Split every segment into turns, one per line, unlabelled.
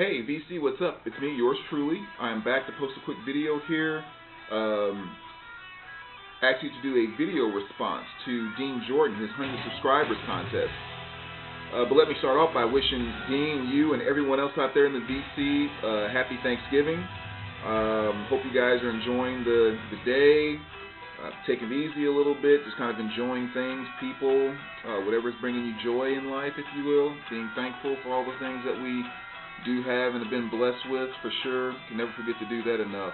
Hey VC, what's up? It's me, yours truly. I'm back to post a quick video here. Um, Actually, to do a video response to Dean Jordan, his 100 subscribers contest. But let me start off by wishing Dean, you, and everyone else out there in the VC happy Thanksgiving. Hope you guys are enjoying the day, taking it easy a little bit, just kind of enjoying things, people, whatever's bringing you joy in life, if you will. Being thankful for all the things that we do have and have been blessed with, for sure. Can never forget to do that enough.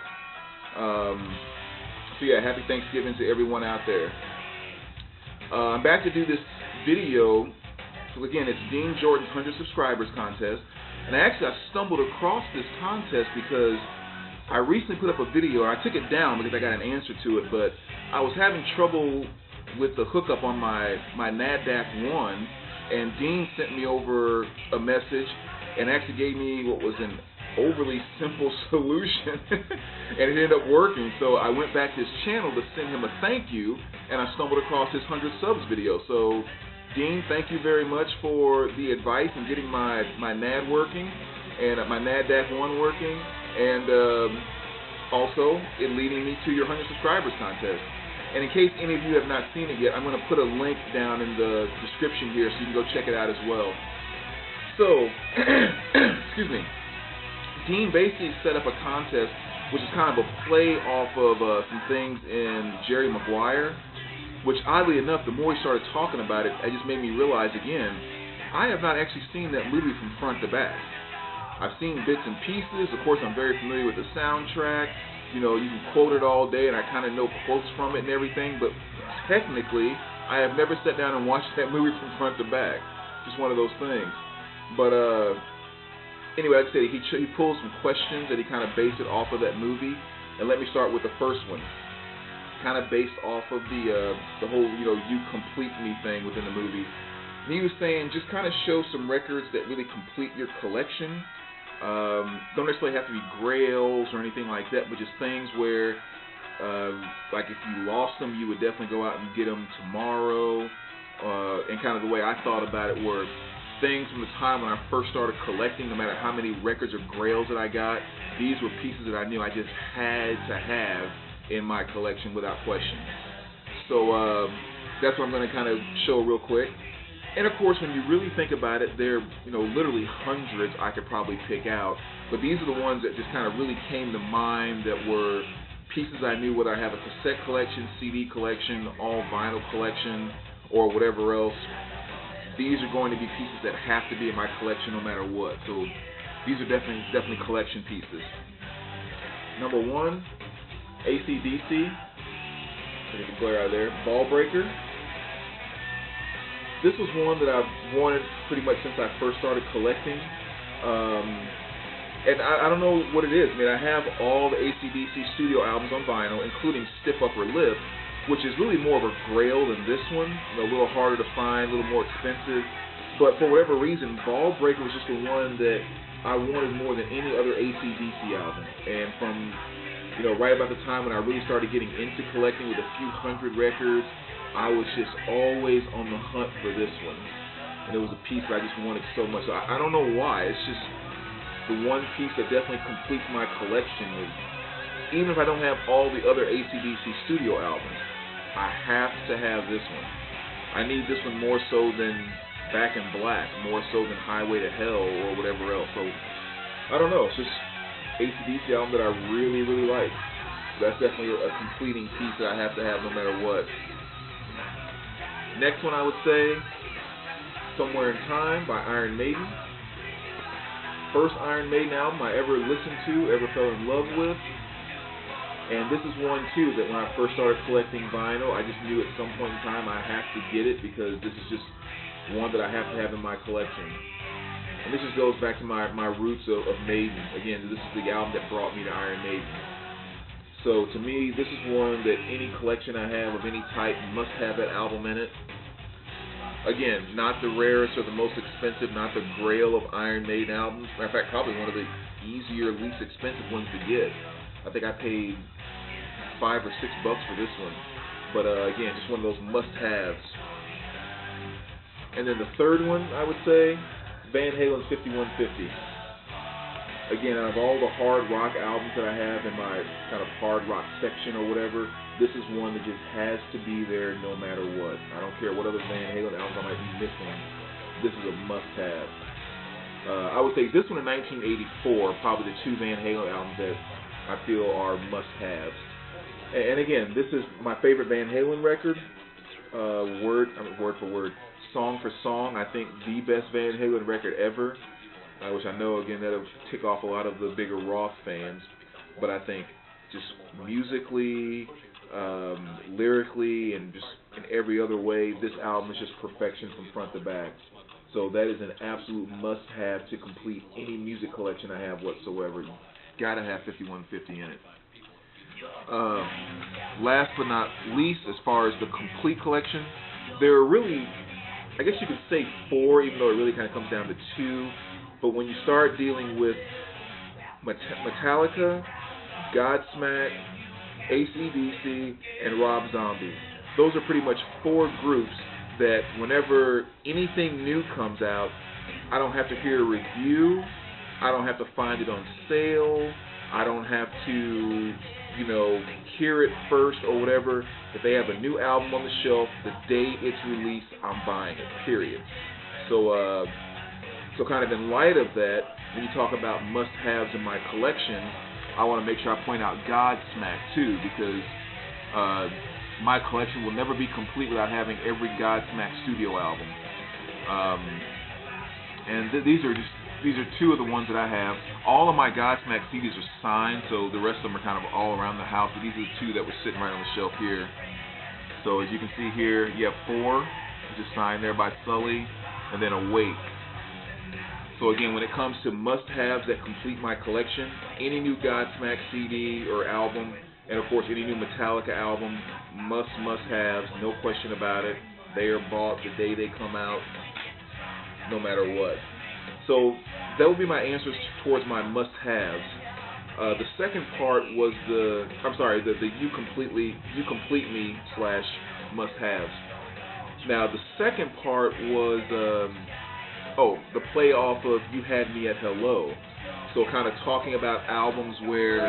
So yeah, happy Thanksgiving to everyone out there. I'm back to do this video. So again, it's Dean Jordan's 100 subscribers contest. And I stumbled across this contest because I recently put up a video. I took it down because I got an answer to it, but I was having trouble with the hookup on my NADAC 1, and Dean sent me over a message and actually gave me what was an overly simple solution, and it ended up working. So I went back to his channel to send him a thank you, and I stumbled across his 100 subs video. So Dean, thank you very much for the advice and getting my NAD working and my NADAC 1 working, and also it leading me to your 100 subscribers contest. And in case any of you have not seen it yet, I'm going to put a link down in the description here so you can go check it out as well. So, excuse me, Dean basically set up a contest which is kind of a play off of some things in Jerry Maguire, which oddly enough, the more he started talking about it, it just made me realize again, I have not actually seen that movie from front to back. I've seen bits and pieces. Of course, I'm very familiar with the soundtrack. You know, you can quote it all day, and I kind of know quotes from it and everything, but technically, I have never sat down and watched that movie from front to back. Just one of those things. But anyway, like I said, he pulled some questions that he kind of based it off of that movie. And let me start with the first one, kind of based off of the whole, you complete me thing within the movie. And he was saying just kind of show some records that really complete your collection. Don't necessarily have to be grails or anything like that, but just things where, like if you lost them, you would definitely go out and get them tomorrow. And kind of the way I thought about it were things from the time when I first started collecting, no matter how many records or grails that I got, these were pieces that I knew I just had to have in my collection without question. So that's what I'm going to kind of show real quick. And of course, when you really think about it, there are literally hundreds I could probably pick out, but these are the ones that just kind of really came to mind that were pieces I knew, whether I have a cassette collection, CD collection, all vinyl collection, or whatever else. These are going to be pieces that have to be in my collection no matter what. So these are definitely collection pieces. Number one, AC/DC. So you can glare out there. Ball Breaker. This was one that I've wanted pretty much since I first started collecting. And I don't know what it is. I mean, I have all the AC/DC studio albums on vinyl, including Stiff Upper Lip, which is really more of a grail than this one. A little harder to find, a little more expensive. But for whatever reason, Ball Breaker was just the one that I wanted more than any other AC/DC album. And from right about the time when I really started getting into collecting with a few hundred records, I was just always on the hunt for this one. And it was a piece that I just wanted so much. So I don't know why. It's just the one piece that definitely completes my collection. Even if I don't have all the other AC/DC studio albums, I have to have this one. I need this one more so than Back in Black, more so than Highway to Hell or whatever else. So I don't know. It's just AC/DC album that I really, really like. So that's definitely a completing piece that I have to have no matter what. Next one I would say, Somewhere in Time by Iron Maiden. First Iron Maiden album I ever listened to, ever fell in love with. And this is one too that when I first started collecting vinyl, I just knew at some point in time I have to get it because this is just one that I have to have in my collection. And this just goes back to my roots of Maiden. Again, this is the album that brought me to Iron Maiden. So to me, this is one that any collection I have of any type must have that album in it. Again, not the rarest or the most expensive, not the grail of Iron Maiden albums. Matter of fact, probably one of the easier, least expensive ones to get. I think I paid $5 or $6 for this one. But again, just one of those must-haves. And then the third one, I would say, Van Halen's 5150. Again, out of all the hard rock albums that I have in my kind of hard rock section or whatever, this is one that just has to be there no matter what. I don't care what other Van Halen albums I might be missing. This is a must-have. I would say this one in 1984, probably the two Van Halen albums that I feel are must-haves. And again, this is my favorite Van Halen record, word for word, song for song. I think the best Van Halen record ever. Which I know, again, that'll tick off a lot of the bigger Roth fans, but I think just musically, lyrically, and just in every other way, this album is just perfection from front to back. So that is an absolute must-have to complete any music collection I have whatsoever. You gotta have 5150 in it. Last but not least, as far as the complete collection, there are really, I guess you could say 4, even though it really kind of comes down to 2. But when you start dealing with Metallica, Godsmack, AC/DC, and Rob Zombie, those are pretty much 4 groups that whenever anything new comes out, I don't have to hear a review, I don't have to find it on sale, I don't have to, hear it first or whatever. If they have a new album on the shelf, the day it's released, I'm buying it, period. So kind of in light of that, when you talk about must-haves in my collection, I want to make sure I point out Godsmack too, because my collection will never be complete without having every Godsmack studio album. These are 2 of the ones that I have. All of my Godsmack CDs are signed, so the rest of them are kind of all around the house, but these are the 2 that were sitting right on the shelf here. So as you can see here, you have 4, just signed there by Sully, and then Awake. So again, when it comes to must-haves that complete my collection, any new Godsmack CD or album, and of course any new Metallica album, must-haves, no question about it. They are bought the day they come out, no matter what. So that would be my answers towards my must-haves. The second part was the You Complete Me / must-haves. Now the second part was the play off of You Had Me at Hello. So kind of talking about albums where,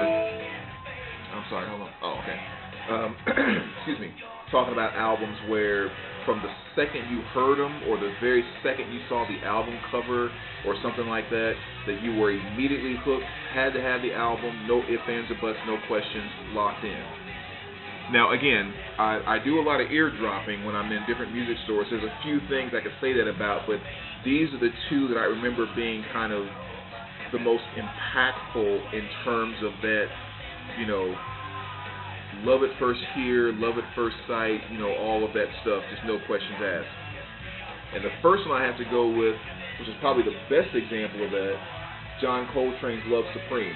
excuse me. Talking about albums where from the second you heard them or the very second you saw the album cover or something like that, that you were immediately hooked, had to have the album, no ifs, ands, or buts, no questions, locked in. Now, again, I do a lot of eardropping when I'm in different music stores. There's a few things I could say that about, but these are the 2 that I remember being kind of the most impactful in terms of that, love at first hear, love at first sight, all of that stuff, just no questions asked. And the first one I have to go with, which is probably the best example of that, John Coltrane's Love Supreme,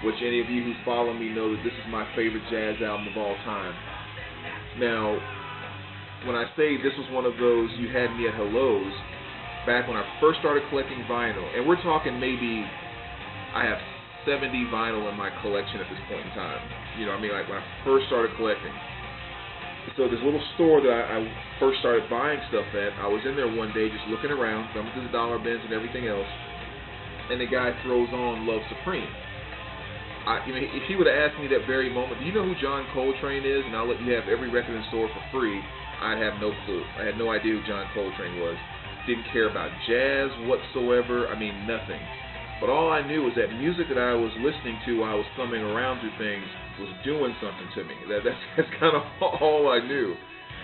which any of you who follow me know that this is my favorite jazz album of all time. Now, when I say this was one of those You Had Me at Hellos, back when I first started collecting vinyl, and we're talking maybe I have 70 vinyl in my collection at this point in time. Like when I first started collecting. So this little store that I first started buying stuff at, I was in there one day just looking around, thumbing through the dollar bins and everything else, and the guy throws on Love Supreme. If he would have asked me that very moment, do you know who John Coltrane is, and I'll let you have every record in the store for free, I'd have no clue. I had no idea who John Coltrane was. Didn't care about jazz whatsoever, nothing. But all I knew was that music that I was listening to while I was thumbing around through things was doing something to me. That's kind of all I knew.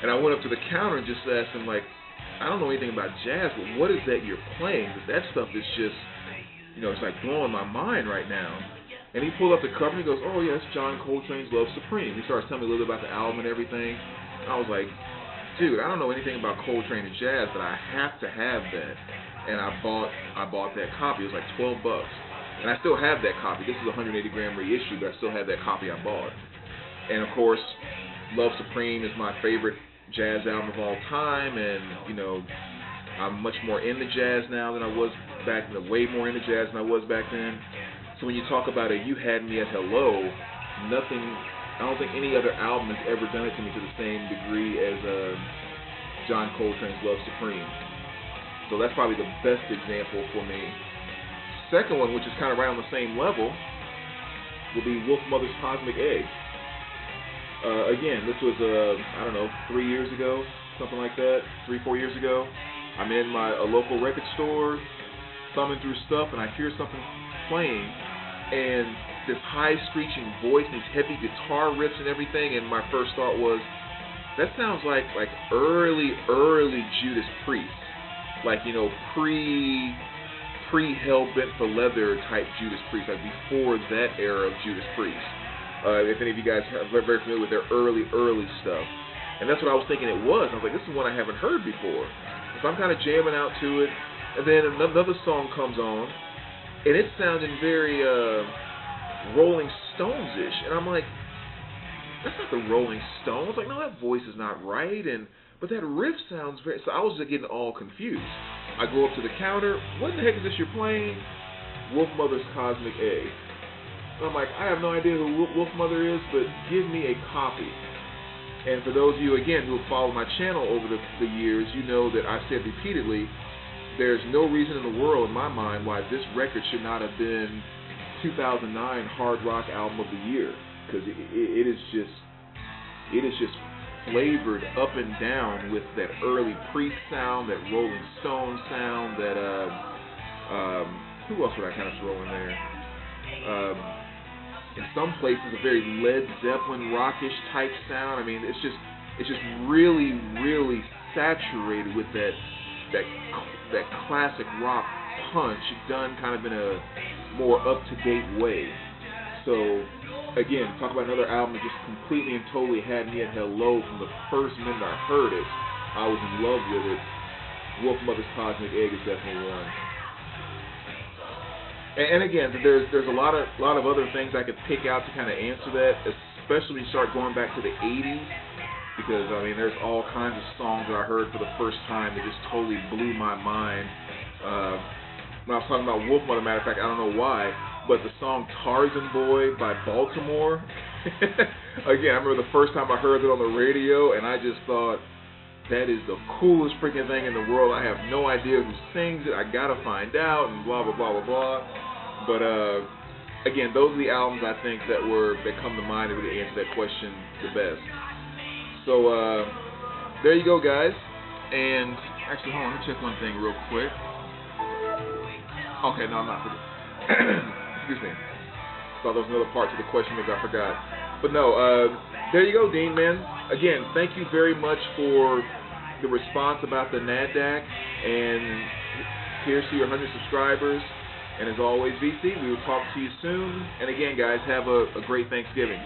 And I went up to the counter and just asked him, I don't know anything about jazz, but what is that you're playing? That stuff is just, it's like blowing my mind right now. And he pulled up the cover and he goes, oh yeah, it's John Coltrane's Love Supreme. He starts telling me a little bit about the album and everything. And I was like, dude, I don't know anything about Coltrane and jazz, but I have to have that. And I bought that copy. It was like $12. And I still have that copy. This is a 180-gram reissue, but I still have that copy I bought. And of course, Love Supreme is my favorite jazz album of all time, and I'm much more into jazz now than I was back then, way more into jazz than I was back then. So when you talk about You Had Me at Hello, I don't think any other album has ever done it to me to the same degree as John Coltrane's Love Supreme. So that's probably the best example for me. second one, which is kind of right on the same level, will be Wolfmother's Cosmic Egg. Again, this was, I don't know, 3 years ago, something like that, 3-4 years ago. I'm in a local record store, thumbing through stuff, and I hear something playing, and this high screeching voice and these heavy guitar riffs and everything, and my first thought was, that sounds like early Judas Priest, like, you know, pre Hell-Bent for Leather type Judas Priest, like before that era of Judas Priest. If any of you guys are very familiar with their early stuff. And that's what I was thinking it was. I was like, this is one I haven't heard before. So I'm kind of jamming out to it, and then another song comes on, and it's sounding very Rolling Stones-ish, and I'm like, that's not the Rolling Stones. Like, no, that voice is not right, but that riff sounds very... So I was just getting all confused. I go up to the counter. What the heck is this you're playing? Wolfmother's Cosmic Egg. And I'm like, I have no idea who Wolfmother is, but give me a copy. And for those of you, again, who have followed my channel over the years, you know that I've said repeatedly, there's no reason in the world, in my mind, why this record should not have been 2009 Hard Rock Album of the Year. Because it is just flavored up and down with that early Priest sound, that Rolling Stone sound, that who else would I kind of throw in there? In some places, a very Led Zeppelin rockish type sound. I mean, it's just really saturated with that classic rock punch done kind of in a more up to date way. So, again, talk about another album that just completely and totally had me at hello from the first minute I heard it. I was in love with it. Wolfmother's Cosmic Egg is definitely one. And again, there's a lot of other things I could pick out to kind of answer that, especially when you start going back to the 80s, because, I mean, there's all kinds of songs that I heard for the first time that just totally blew my mind. When I was talking about Wolfmother, matter of fact, I don't know why, but the song Tarzan Boy by Baltimore, again, I remember the first time I heard it on the radio, and I just thought, that is the coolest freaking thing in the world. I have no idea who sings it. I gotta find out, and blah, blah, blah, blah, blah. But, again, those are the albums I think that come to mind that really answer that question the best. So, there you go, guys. And, actually, hold on, let me check one thing real quick. Okay, no, I'm not forgetting. Excuse me. Thought there was another part to the question that I forgot. But no, there you go, Dean, man. Again, thank you very much for the response about the NADAC. And here's to your 100 subscribers. And as always, VC, we will talk to you soon. And again, guys, have a great Thanksgiving.